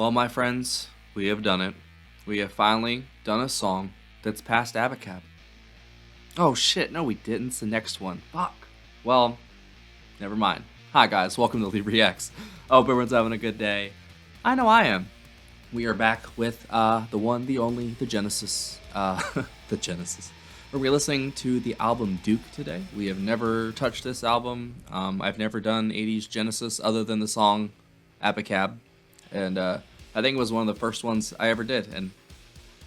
Well, my friends, we have done it. We have finally done a song that's past Abacab. Oh shit, no we didn't. It's the next one. Fuck. Well, never mind. Hi guys, welcome to Lee Reacts. Hope everyone's having a good day. I know I am. We are back with the one, the only, the Genesis. The Genesis. We're listening to the album Duke today. We have never touched this album. I've never done 80s Genesis other than the song Abacab. And I think it was one of the first ones I ever did. And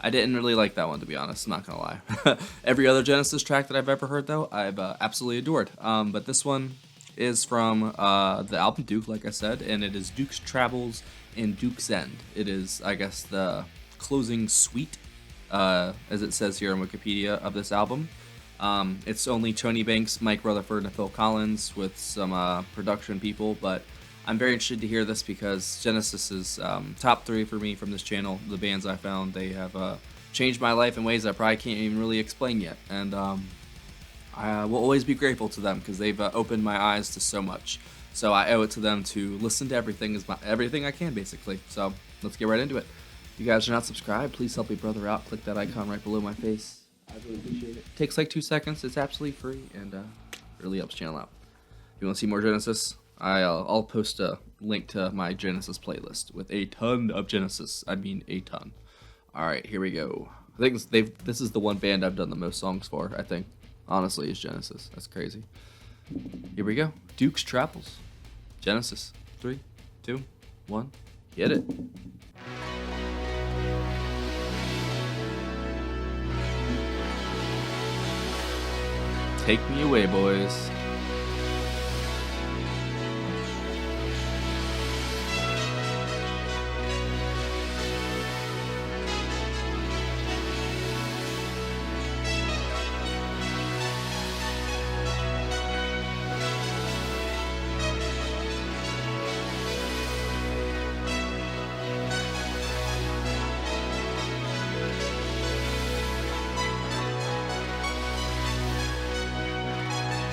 I didn't really like that one, to be honest. I'm not going to lie. Every other Genesis track that I've ever heard, though, I've absolutely adored. But this one is from the album Duke, like I said. And it is Duke's Travels and Duke's End. It is, I guess, the closing suite, as it says here on Wikipedia, of this album. It's only Tony Banks, Mike Rutherford, and Phil Collins with some production people, but I'm very interested to hear this because Genesis is top 3 for me from this channel. The bands I found, they have changed my life in ways I probably can't even really explain yet, and I will always be grateful to them because they've opened my eyes to so much. So I owe it to them to listen to everything I can, basically. So let's get right into it. If you guys are not subscribed, please help a brother out. Click that icon right below my face. I really appreciate it. Takes like 2 seconds. It's absolutely free and really helps the channel out. If you want to see more Genesis, I'll post a link to my Genesis playlist with a ton of Genesis. I mean a ton. All right, here we go. I think this is the one band I've done the most songs for, I think. Honestly, is Genesis. That's crazy. Here we go. Duke's Travels. Genesis. 3, 2, 1. Get it. Take me away, boys.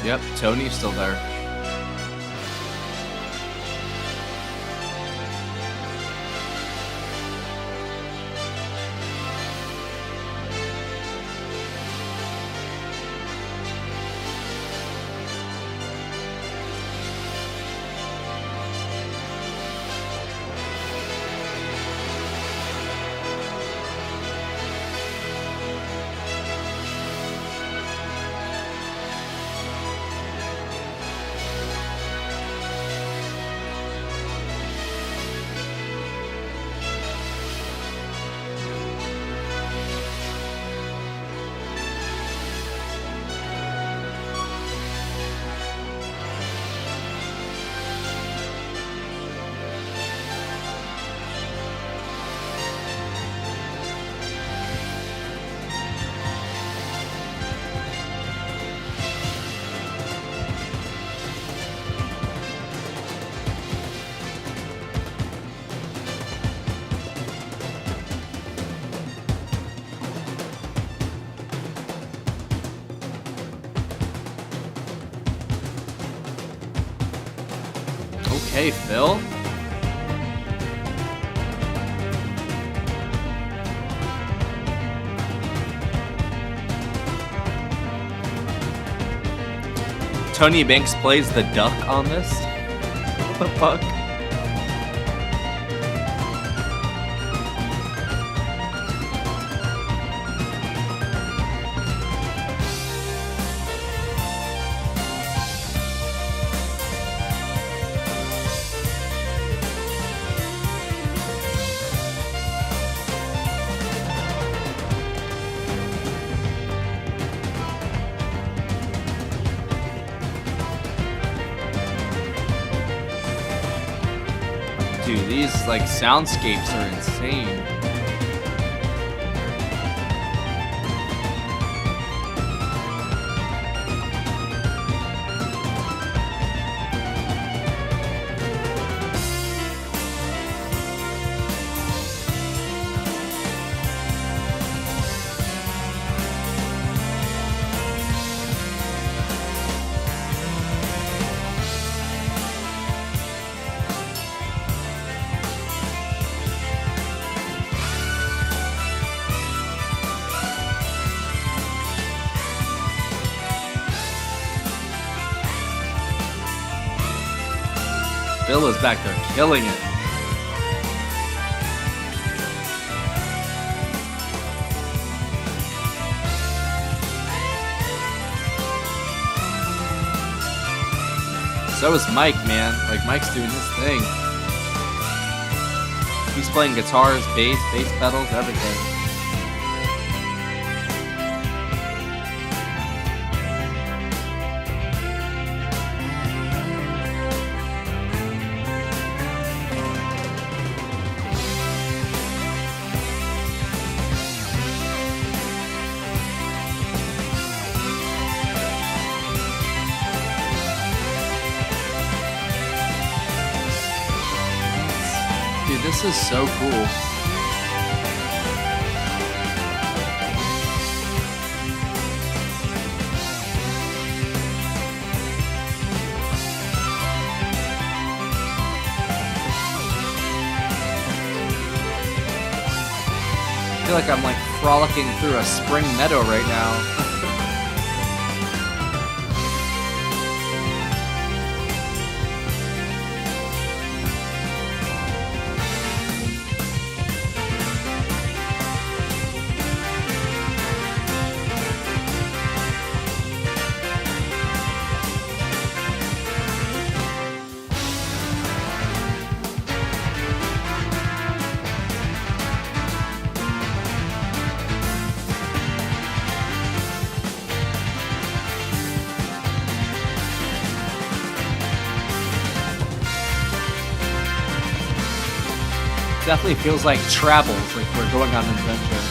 Yep, Tony's still there. Okay, Phil. Tony Banks plays the duck on this? What the fuck? Dude, these like soundscapes are insane. Phil is back there killing it. So is Mike, man. Like, Mike's doing his thing. He's playing guitars, bass pedals, everything. Dude, this is so cool. I feel like I'm like frolicking through a spring meadow right now. Definitely feels like travels, like we're going on an adventure.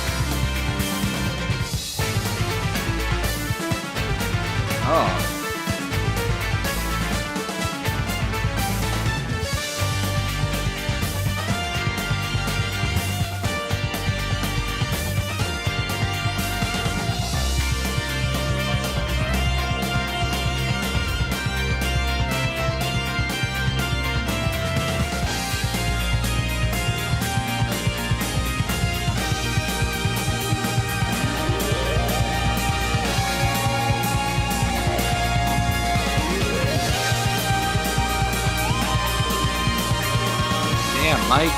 Oh. Damn, Mike.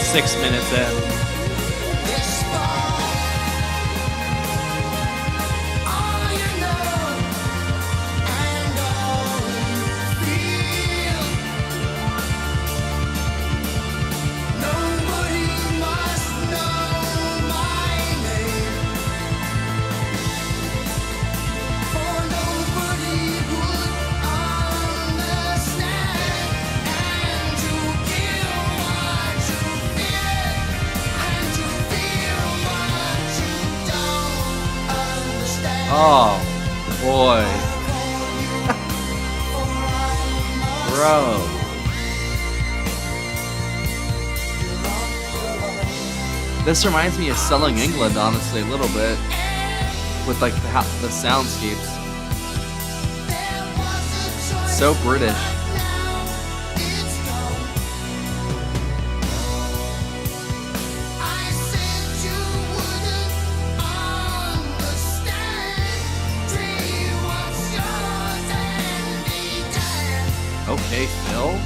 Six minutes in. Oh, boy. Bro. This reminds me of Selling England, honestly, a little bit. With, like, the soundscapes. So British. Okay, Phil.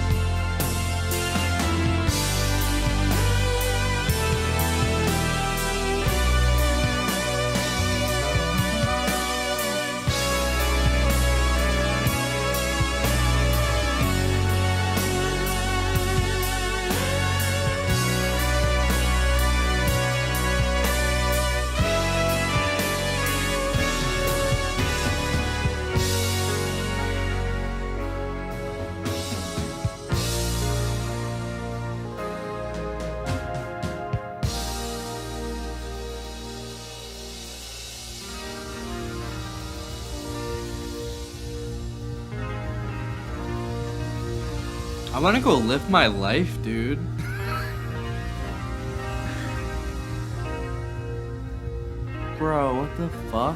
I want to go live my life, dude. Bro, what the fuck?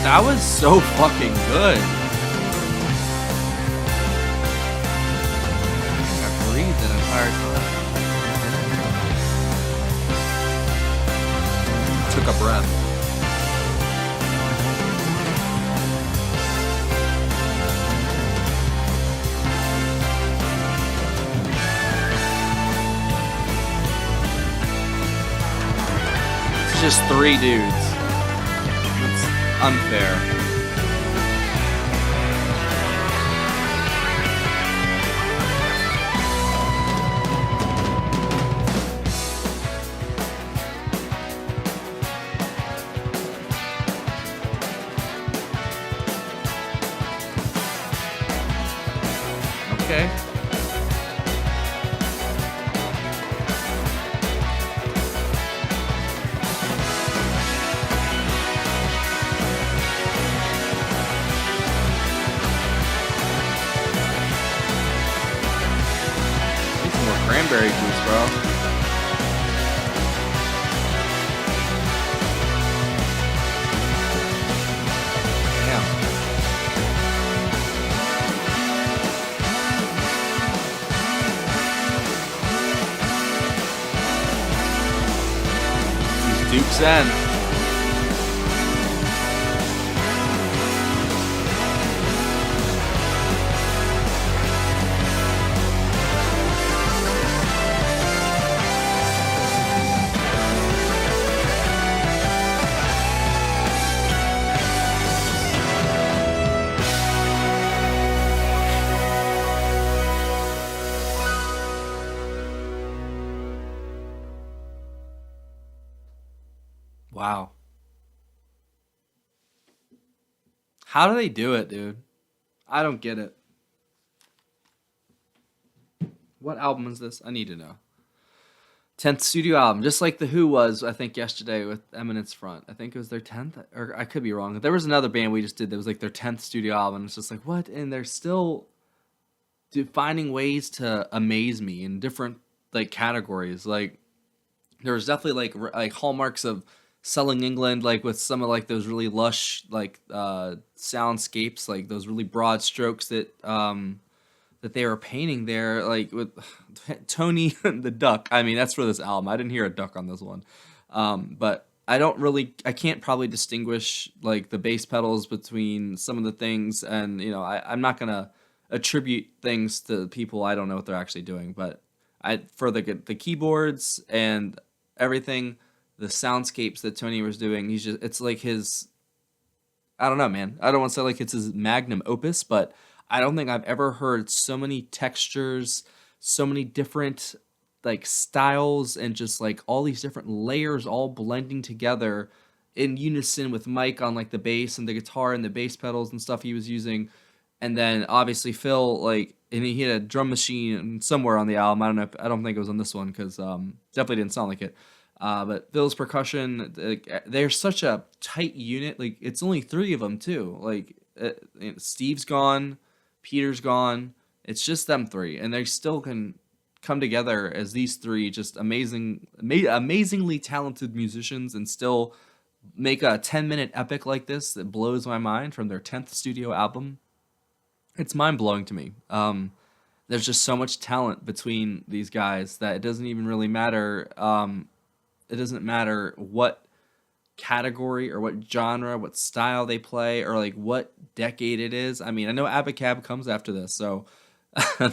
That was so fucking good. I breathed the entire time. Took a breath. It's just three dudes. It's unfair. Okay. Need some more cranberry juice, bro. Damn. These Dukes End. Wow. How do they do it, dude? I don't get it. What album is this? I need to know. 10th studio album, just like The Who was, I think, yesterday with Eminence Front. I think it was their 10th, or I could be wrong. There was another band we just did that was like their 10th studio album. It's just like, what? And they're still finding ways to amaze me in different like categories. Like, there was definitely like hallmarks of Selling England, like with some of like those really lush like soundscapes, like those really broad strokes that they were painting there, like with Tony and the duck. I mean, that's for this album. I didn't hear a duck on this one, but I can't probably distinguish like the bass pedals between some of the things, and I'm not gonna attribute things to people. I don't know what they're actually doing, but for the keyboards and everything, the soundscapes that Tony was doing, it's like his, I don't know, man. I don't want to say like it's his magnum opus, but I don't think I've ever heard so many textures, so many different like styles, and just like all these different layers all blending together in unison with Mike on like the bass and the guitar and the bass pedals and stuff he was using. And then obviously Phil, like, and he had a drum machine somewhere on the album. I don't think it was on this one because definitely didn't sound like it. But Phil's percussion, they're such a tight unit. Like, it's only three of them too. Like, Steve's gone, Peter's gone. It's just them three, and they still can come together as these three just amazingly talented musicians, and still make a 10-minute epic like this that blows my mind from their 10th studio album. It's mind-blowing to me. There's just so much talent between these guys that it doesn't even really matter. It doesn't matter what category or what genre, what style they play, or like what decade it is. I mean, I know Abacab comes after this, so I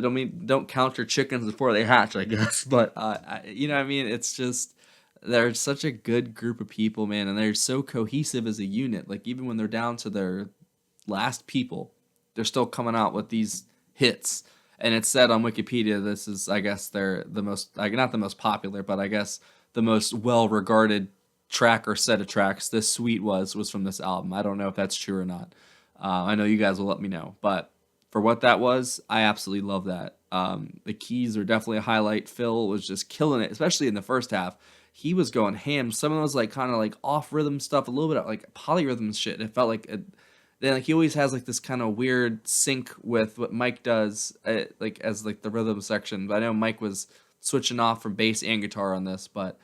mean, don't count your chickens before they hatch, I guess. But you know what I mean? It's just they're such a good group of people, man, and they're so cohesive as a unit. Like, even when they're down to their last people, they're still coming out with these hits. And it said on Wikipedia, this is, I guess, they're the most, like, not the most popular, but I guess the most well-regarded track or set of tracks this suite was from this album. I don't know if that's true or not. I know you guys will let me know, but for what that was, I absolutely love that. The keys are definitely a highlight. Phil was just killing it, especially in the first half. He was going ham. Some of it was like kind of like off rhythm stuff, a little bit of like polyrhythm shit. It felt like then like he always has like this kind of weird sync with what Mike does, like as like the rhythm section. But I know Mike was switching off from bass and guitar on this, but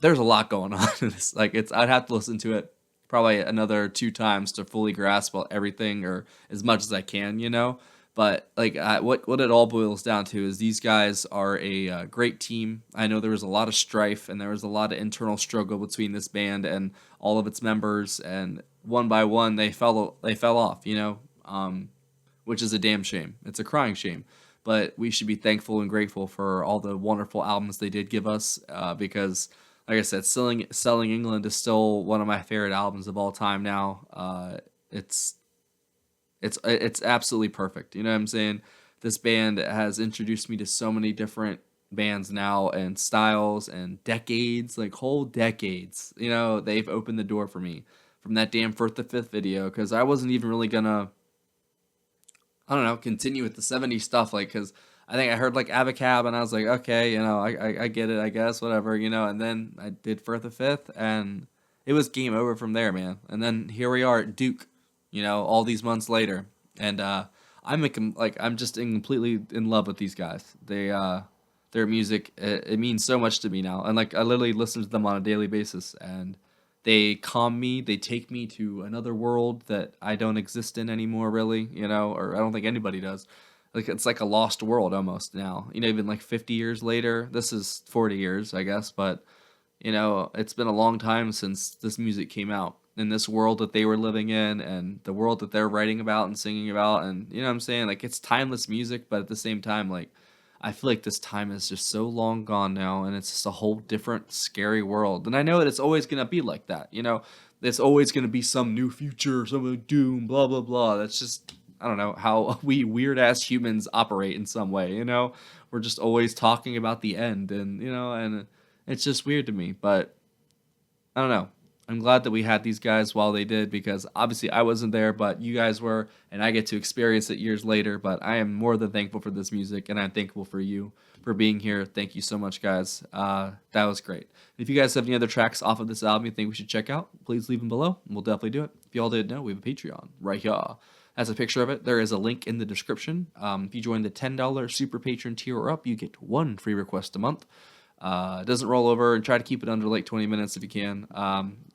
there's a lot going on in this. Like, I'd have to listen to it probably another 2 times to fully grasp everything or as much as I can, you know. But like what it all boils down to is these guys are a great team. I know there was a lot of strife and there was a lot of internal struggle between this band and all of its members, and one by one they fell off, you know, which is a damn shame. It's a crying shame. But we should be thankful and grateful for all the wonderful albums they did give us, because, like I said, Selling England is still one of my favorite albums of all time now. It's it's absolutely perfect. You know what I'm saying? This band has introduced me to so many different bands now and styles and decades, like whole decades. You know, they've opened the door for me from that damn Firth the Fifth video, because I wasn't even really gonna, I don't know, continue with the '70s stuff, like, because I think I heard like Abacab and I was like, okay, you know, I get it, I guess, whatever, you know, and then I did Firth the Fifth and it was game over from there, man. And then here we are at Duke, you know, all these months later, and I'm just completely in love with these guys. Their music, it means so much to me now, and like I literally listen to them on a daily basis, and they calm me. They take me to another world that I don't exist in anymore, really, you know, or I don't think anybody does. Like it's like a lost world almost now. You know, even like 50 years later. This is 40 years, I guess, but you know, it's been a long time since this music came out. In this world that they were living in and the world that they're writing about and singing about, and you know what I'm saying? Like it's timeless music, but at the same time, like I feel like this time is just so long gone now, and it's just a whole different scary world. And I know that it's always gonna be like that, you know. It's always gonna be some new future, some doom, blah blah blah. That's just, I don't know how we weird ass humans operate in some way, you know. We're just always talking about the end, and you know, and it's just weird to me. But I don't know. I'm glad that we had these guys while they did, because obviously I wasn't there, but you guys were, and I get to experience it years later. But I am more than thankful for this music, and I'm thankful for you for being here. Thank you so much, guys. That was great. If you guys have any other tracks off of this album you think we should check out, please leave them below, and we'll definitely do it. If y'all didn't know, we have a Patreon right here. As a picture of it, there is a link in the description. If you join the $10 super patron tier or up, you get one free request a month. It doesn't roll over, and try to keep it under like 20 minutes if you can.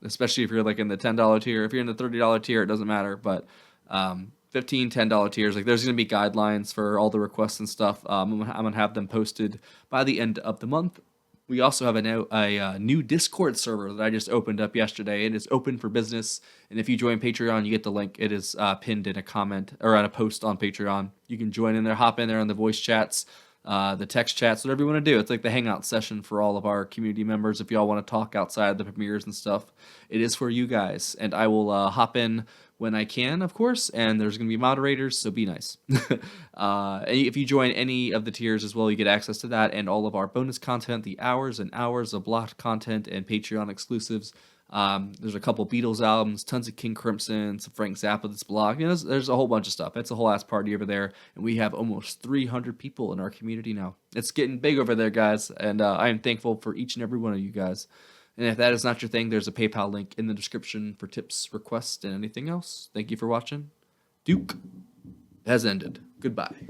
Especially if you're like in the $10 tier. If you're in the $30 tier, it doesn't matter. But $10 tiers, like there's going to be guidelines for all the requests and stuff. I'm gonna have them posted by the end of the month. We also have a new Discord server that I just opened up yesterday. It is open for business, and if you join Patreon, you get the link. It is pinned in a comment or on a post on Patreon. You can join in there, hop in there on the voice chats, the text chats, whatever you want to do. It's like the hangout session for all of our community members. If y'all want to talk outside the premieres and stuff, it is for you guys. And I will hop in when I can, of course, and there's going to be moderators, so be nice. And if you join any of the tiers as well, you get access to that and all of our bonus content, the hours and hours of blocked content and Patreon exclusives. There's a couple Beatles albums, tons of King Crimson, some Frank Zappa that's blocked. You know, there's a whole bunch of stuff. It's a whole ass party over there, and we have almost 300 people in our community now. It's getting big over there, guys, and I am thankful for each and every one of you guys. And if that is not your thing, there's a PayPal link in the description for tips, requests, and anything else. Thank you for watching. Duke has ended. Goodbye.